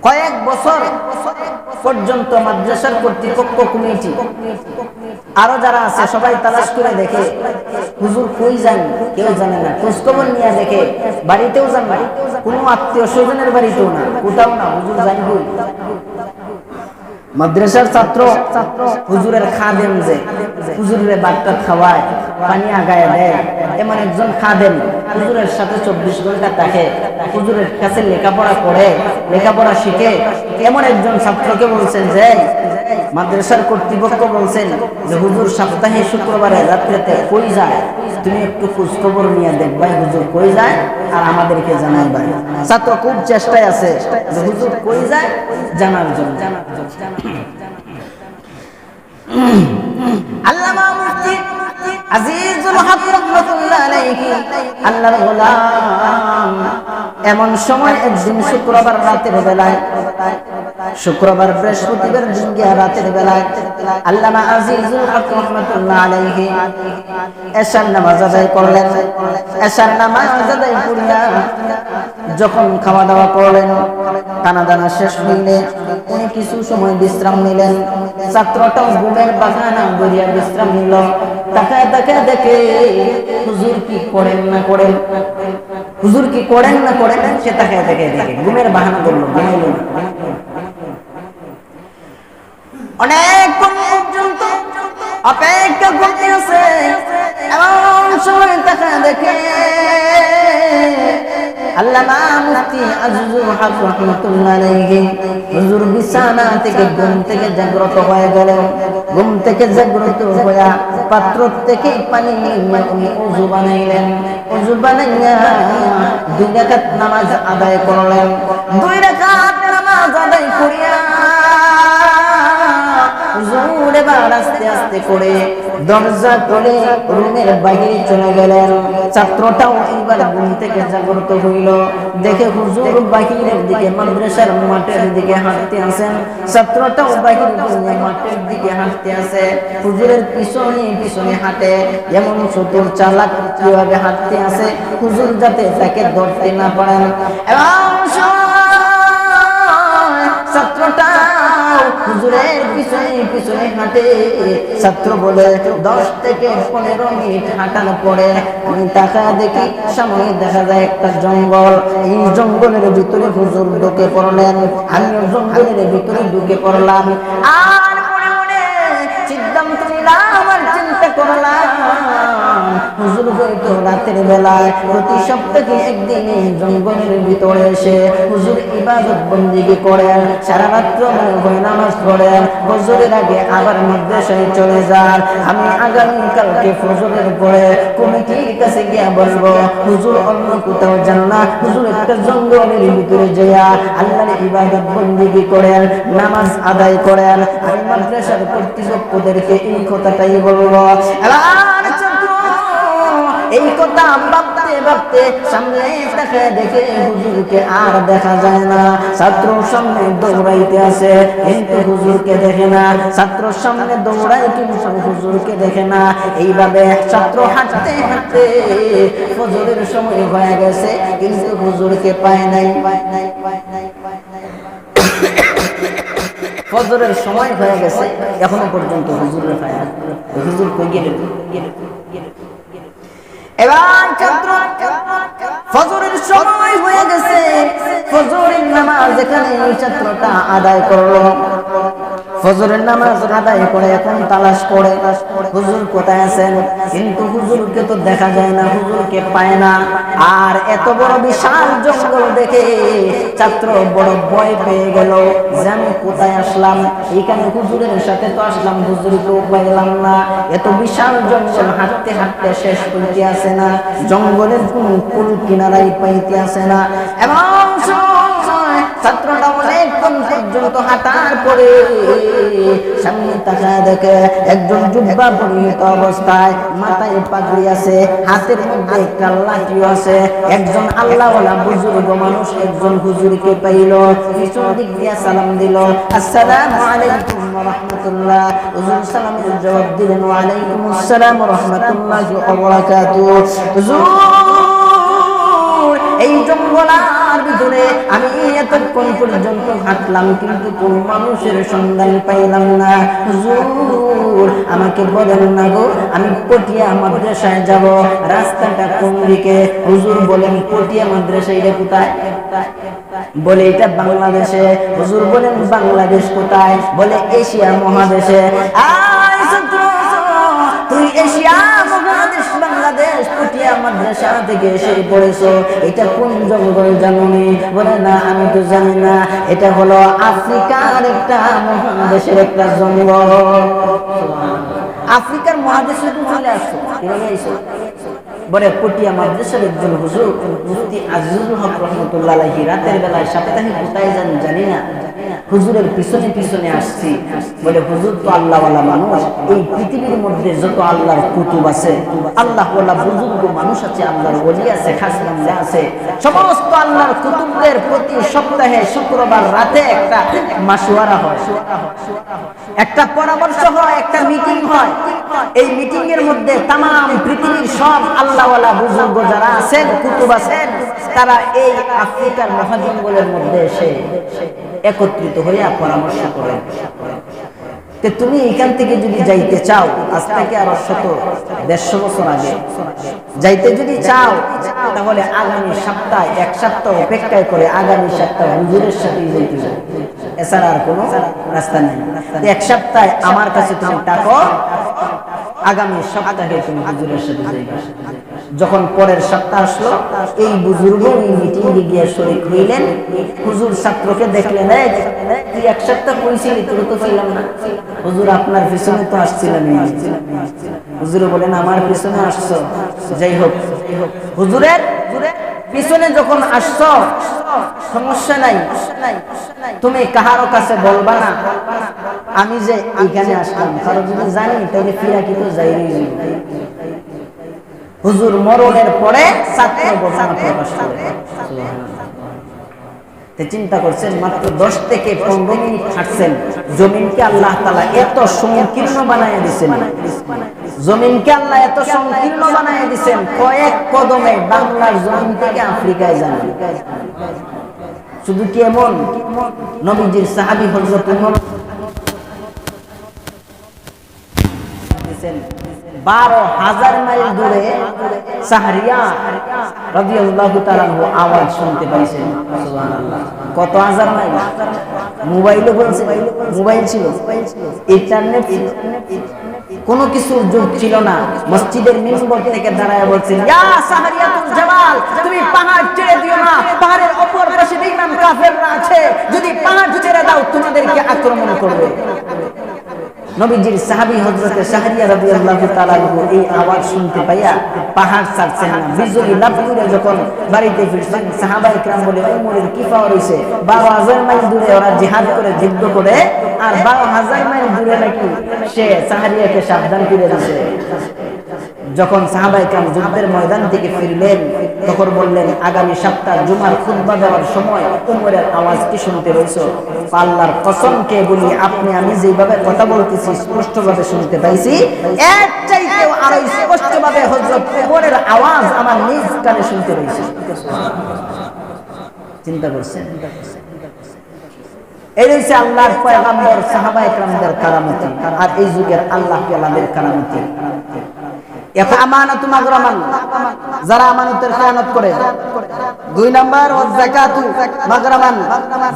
কয়েক বছর পর্যন্ত মাদ্রাসার কর্তৃপক্ষ, কমিটি, আরো যারা আছে সবাই তালাশ করে দেখে হুজুর কই যান কেউ জানে না। খোঁজখবর নিয়ে দেখে বাড়িতেও যান না, কোনো আত্মীয় স্বজনের বাড়িতেও না, কোথাও না, হুজুর যান কই? মাদ্রাসার ছাত্র হুজুরের খাদেম, যে হুজুরের বাটটা খাওয়ায়, পানি আগায় দেয়, এমন একজন খাদেম হুজুরের সাথে 24 ঘন্টা থাকে, হুজুরের কাছে লেখাপড়া করে, লেখাপড়া শিখে, এমন একজন ছাত্রকে বলছেন যে মাদ্রাসার কর্তৃপক্ষ বলছেন যে হুজুর সপ্তাহে শুক্রবারে রাত্রিতে কই যায়, তুমি একটু খোঁজ খবর নিয়ে দেখবাই হুজুর কই যায় আর আমাদেরকে জানাইবাই। ছাত্র খুব চেষ্টায় আছে যে হুজুর কই যায় জানার জন্য। আল্লামা মুফতি আজিজুল হক রাহমাতুল্লাহ আলাইহি, আল্লাহর গোলাম, এমন সময় একদিন শুক্রবার রাতের বেলায়, শুক্রবার বৃহস্পতিবার দিন গিয়া রাতের বেলায় আল্লামা আজিজুল হক রাহমাতুল্লাহ আলাইহি এশার নামাজ আদায় করলেন। এশার নামাজ আদায় করিয়া যখন খাওয়া দাওয়া করলেন, খানা দানা শেষ হইলে উনি কিছু সময় বিশ্রাম নিলেন। ছাত্রটাও ঘুমের বাগানা গড়িয়া বিশ্রাম নিল। তাকায় তাকায় দেখে হুজুর কি করেন না করেন, হুজুর কি করেন না করেন, সে তাকায় তাকায় দেখে ঘুমের বাহানা করলো, ঘুমাইল না। অনেক পর্যন্ত অপেক্ষা করতে আছে, এমন সময় তাকায় দেখে আল্লামা মুফতি আজিজুল হক রাহমাতুল্লাহ আলাইহি হুজুর বিছানা থেকে ঘুম থেকে জাগ্রত হয়ে গেলেন। ঘুম থেকে জাগ্রত হয়ে পাত্র থেকে পানি নিয়ে উনি ওযু বানাইলেন। ওযু বানাইয়া 2 রাকাত নামাজ আদায় করলেন। 2 রাকাত নামাজ আদায় করিয়া হুজুর এবার আস্তে আস্তে করে দরজা খুলে রুমের বাইরে চলে গেলেন। ছাত্রটাও এবার ঘুম থেকে জাগ্রত হইল, দেখে হুজুর বাহিরের দিকে মাদ্রাসার মাঠের দিকে হাঁটতে আসেন। ছাত্রটাও বাহির দিয়ে মাঠের দিকে হাঁটতে আসে, হুজুরের পিছনে পিছনে হাঁটে। এমন চতুর চালাক কিভাবে হাঁটতে আসে হুজুর যাতে তাকে ধরতে না পারেন। এবং ছাত্রটা হুজুরের পিছনে পিছনে হাঁটে। ছাত্র বলে 10 থেকে 15 মিনিট হাঁটানোর পরে আমি তাকায় দেখি সামনে দেখা যায় একটা জঙ্গল। এই জঙ্গলের ভিতরে হুজুর ঢুকে পড়লেন, আমিও জঙ্গলের ভিতরে ঢুকে পড়লাম। আর মনে মনে সিদ্ধান্ত নিলাম আর চিন্তা করলাম, হুজুর হয়তো রাতের বেলায় প্রতি সপ্তাহে একদিন জঙ্গলের ভিতরে এসে হুজুর ইবাদত বন্দেগী করেন, সারা রাত্র নামাজ পড়েন, ফজরের আগে আবার মাদ্রাসায় চলে যান। আমি আগামীকালকে ফজরের পরে কমিটির কাছে গিয়ে বলবো হুজুর অন্য কোথাও যান না, হুজুর একটা জঙ্গলের ভিতরে যাইয়া আল্লাহর ইবাদত বন্দেগী করেন, নামাজ আদায় করেন। আমি মাদ্রাসার কর্তৃপক্ষদেরকে এই কথাটাই বলবো। এই কথা ভাবতে ভাবতে সামনে তাকে দেখে হুজুরকে আর দেখা যায় না। ছাত্র সামনে দৌড়াইতে আসে কিন্তু হুজুরকে দেখে না, ছাত্র সামনে দৌড়াই কিন্তু হুজুরকে দেখে না। এইভাবে ছাত্র হাঁটতে হাঁটতে ফজরের সময় হয়ে গেছে কিন্তু হুজুরকে পায় নাই। ফজরের সময় হয়ে গেছে এখনো পর্যন্ত হুজুরের পায় না। হুজুর কই গেলেন? এবার ছাত্র ফজরের সময় হয়ে গেছে, ফজরের নামাজ এখানে ওই ছাত্রটা আদায় করলো। ফজরের নামাজ আদায় করে এখন তালাশ করে হুজুর কোথায় আছেন, কিন্তু হুজুরকে তো দেখা যায় না, হুজুরকে পায় না। আর এত বড় বিশাল জঙ্গল দেখে ছাত্র বড় ভয় পেয়ে গেল যে আমি কোথায় আসলাম, এইখানে হুজুরের সাথে তো আসলাম, হুজুরকেও পাইলাম না। এত বিশাল জঙ্গল হাঁটতে হাঁটতে শেষ করতে আসে না, জঙ্গলের কোন কুল কিনারাই পাইতে আসে না। এবং ছাত্রটা অনেকক্ষণ পর্যন্ত হাঁটার পরে সামনে তাকায় দেখে একজন জুব্বা পরিহিত অবস্থায়, মাথায় পাগড়ি আছে, হাতের মধ্যে একটা লাঠিও আছে, একজন আল্লাহওয়ালা বুজুর্গ মানুষ একজন হুজুরকে পাইল, পিছন দিক দিয়ে সালাম দিল, আসসালামু আলাইকুম ওয়া রাহমাতুল্লাহ। হুজুর সালামের জবাব দিলেন, ওয়া আলাইকুম আসসালাম ওয়া রাহমাতুল্লাহি ওয়া বারাকাতুহু। হুজুর এই জঙ্গলার ভিতরে আমি এতক্ষণ পর্যন্ত হাঁটলাম কিন্তু কোন মানুষের সন্ধান পাইলাম না। হুজুর আমাকে বলেন না গো, আমি পটিয়া মাদ্রাসায় যাব, রাস্তাটা কোন দিকে? হুজুর বলেন পটিয়া মাদ্রাসা এটা কোথায়? বলে এটা বাংলাদেশে। হুজুর বলেন বাংলাদেশ কোথায়? বলে এশিয়া মহাদেশে। তুই এশিয়া মহাদেশ বাংলাদেশ পটিয়া মাদ্রাসা থেকে এসে পড়েছো, এটা কোন জঙ্গল জানোনি? বলে না আমি তো জানি না, এটা হলো আফ্রিকার একটা মহাদেশের একটা জঙ্গল। আফ্রিকার মহাদেশে তুমি চলে আসছো, কিভাবে আইছো? বলে পটিয়া মাদ্রাসার একজন হুজুর মুফতি আজিজুল হক রহমতুল্লাহ আলাইহি রাতের বেলায় সাপ্তাহিক কোথায় যান জানি না, হুজুরের পিছনে পিছনে আসছি। বলে হুজুর তো আল্লাহওয়ালা মানুষ, এই পৃথিবীর মধ্যে যত আল্লাহর কুতুব আছে, আল্লাহওয়ালা বুজুর্গ মানুষ আছে, আল্লাহর ওলি আছে, খাস বান্দা আছে, সমস্ত আল্লাহর কুতুবদের প্রতি সপ্তাহে শুক্রবার রাতে একটা মাশওয়ারা হয়, একটা পরামর্শ হয়, একটা মিটিং হয়। এই মিটিং এর মধ্যে তাম পৃথিবীর সব আল্লাহওয়ালা বুজুর্গ যারা আছেন, কুতুব আছেন, তারা এই আফ্রিকার মহাজঙ্গলের মধ্যে এসে একত্রিত হইয়া পরামর্শ করেন। তুমি এখান থেকে যদি যাইতে চাও, আজ থেকে আরো 100-150 বছর আগে যাইতে যদি চাও, তাহলে আগামী সপ্তাহে 1 সপ্তাহ অপেক্ষায় করে আগামী সপ্তাহে হুজুরের সাথে যাইতে হবে, এছাড়া আর কোনো রাস্তা নেই। 1 সপ্তাহে আমার কাছে তুমি টাকা, আগামী সপ্তাহে তুমি হুজুরের সাথে যাইবে। যখন পরের সপ্তাহ আসলো, এই বুজুর্গ এই মিটিং এ গিয়ে শরীক হইলেন। হুজুর ছাত্রকে দেখলেন, তুই 1 সপ্তাহ কইছিলি, তোর তো ছিলাম না। হুজুর আপনার পিছনে তো আসছিলাম। হুজুর বলেন আমার পিছনে আসছো, যাই হোক হুজুরের পিছনে যখন আসছো সমস্যা নাই, তুমি কাহারো কাছে বলবা না আমি যে এইখানে আসলাম, কারণ যদি জানি তাহলে ফিরা কিন্তু যাই। হুজুর মরণের পরে ছাত্র ঘটনা প্রকাশ করে। চিন্তা করছেন মাত্র 10 থেকে 15 মিনিট হাঁটছেন, জমিনকে আল্লাহ তাআলা এত সংকীর্ণ বানায় দিয়েছেন, জমিনকে আল্লাহ এত সংকীর্ণ বানায় দিয়েছেন, কয়েক কদমে বাংলার জমিন থেকে আফ্রিকায় যান। শুধু কি এমন, নবীজির সাহাবী হযরত উমর 12,000 মাইল দূরে সাহরিয়া রাদিয়াল্লাহু তাআলা আওয়াজ শুনতে পাইছেন। সুবহানাল্লাহ, কত হাজার মাইল। মোবাইলও বলছে, মোবাইল ছিল, ইন্টারনেট ছিল, কোনো কিছুর যুগ ছিল না। মসজিদের মিম্বর থেকে দাঁড়ায় বলছেন, ইয়া সাহরিয়াতুল জামাল, তুমি পাহাড় ছেড়ে দিও না, পাহাড়ের অপর পাশে বেঈমান কাফেররা আছে, যদি পাহাড় ছেড়ে দাও তোমাদেরকে আক্রমণ করবে। নবীজির সাহাবী হযরতে সাহরিয়া রাদিয়াল্লাহু তাআলা এই আওয়াজ শুনতে পাইয়া পাহাড় ছাড়ছেন না, বিজলি লাভ করে যখন বাড়িতে ফিরছেন, সাহাবায়ে কেরাম বলে উমরের কি পাওয়ার হইছে, 12,000 মাইল দূরে ওরা জিহাদ করে যুদ্ধ করে, আর 12,000 মাইল দূরে নাকি সে সাহরিয়াকে সাবধান করে দিয়েছে। যখন সাহাবায়ে কেরাম যুদ্ধের ময়দান থেকে ফিরলেন, তখন বললেন, আগামী সপ্তাহ জুমার খুতবা দেওয়ার সময় উমরের আওয়াজ কি শুনতে রইছো? আল্লাহর কসমকে বলি, আপনি আমি যেভাবে কথা বলতেছি স্পষ্টভাবে শুনতে পাইছি, এর চাইতেও আরো স্পষ্টভাবে হযরত উমরের আওয়াজ আমার নিজ কানে শুনতে পাইছি। চিন্তা করছেন? এই হচ্ছে আল্লাহর পয়গম্বর সাহাবায়ে কেরামদের কারামতি, আর এই যুগের আল্লাহ তাআলাদের কারামতি। এটা আমানাতু মাগরামান, যারা আমানতের খেয়ানত করে। 2 নাম্বার ওয়াজ যাকাতু মাগরামান,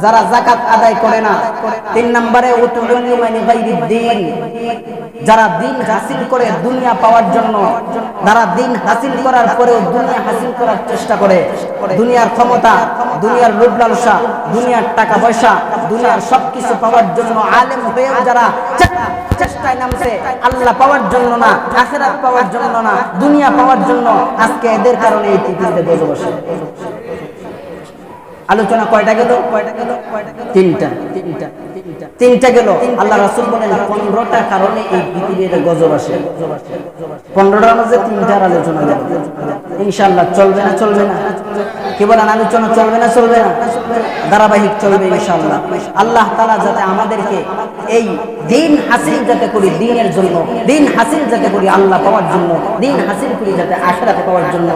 যারা যাকাত আদায় করে না। 3 নম্বরে উতুল্লি মানি গায়রিদ দ্বীন, যারা দিন হাসিল করে দুনিয়া পাওয়ার জন্য, যারা দিন হাসিল করার পরেও দুনিয়া হাসিল করার চেষ্টা করে, দুনিয়ার ক্ষমতা, দুনিয়ার লোভ লালসা, দুনিয়ার টাকা পয়সা, দুনিয়ার সবকিছু পাওয়ার জন্য আলেম হয়েও যারা চেষ্টায় নামছে, আল্লাহ পাওয়ার জন্য না, আখিরাত পাওয়ার জন্য না, দুনিয়া পাওয়ার জন্য, আজকে এদের কারণে এই পৃথিবীতে বসে বসে। আলোচনা কয়টা গেল? তিনটা গেল। আল্লাহ রাসূল বলেন 15টা কারণে এই পৃথিবীতে গজব আসে। 15টার মধ্যে 3টার আলোচনা গেল। ইনশাআল্লাহ চলবে না? চলবে না? কি বলেন, আলোচনা চলবে না? চলবে না? ধারাবাহিক চলবে ইনশাআল্লাহ। আল্লাহ তাআলা যাতে আমাদেরকে এই দিন হাসিল যাতে করি দিনের জন্য, দিন হাসিল যাতে করি আল্লাহ পাওয়ার জন্য, দিন হাসিল করি যাতে আখিরাত পাওয়ার জন্য।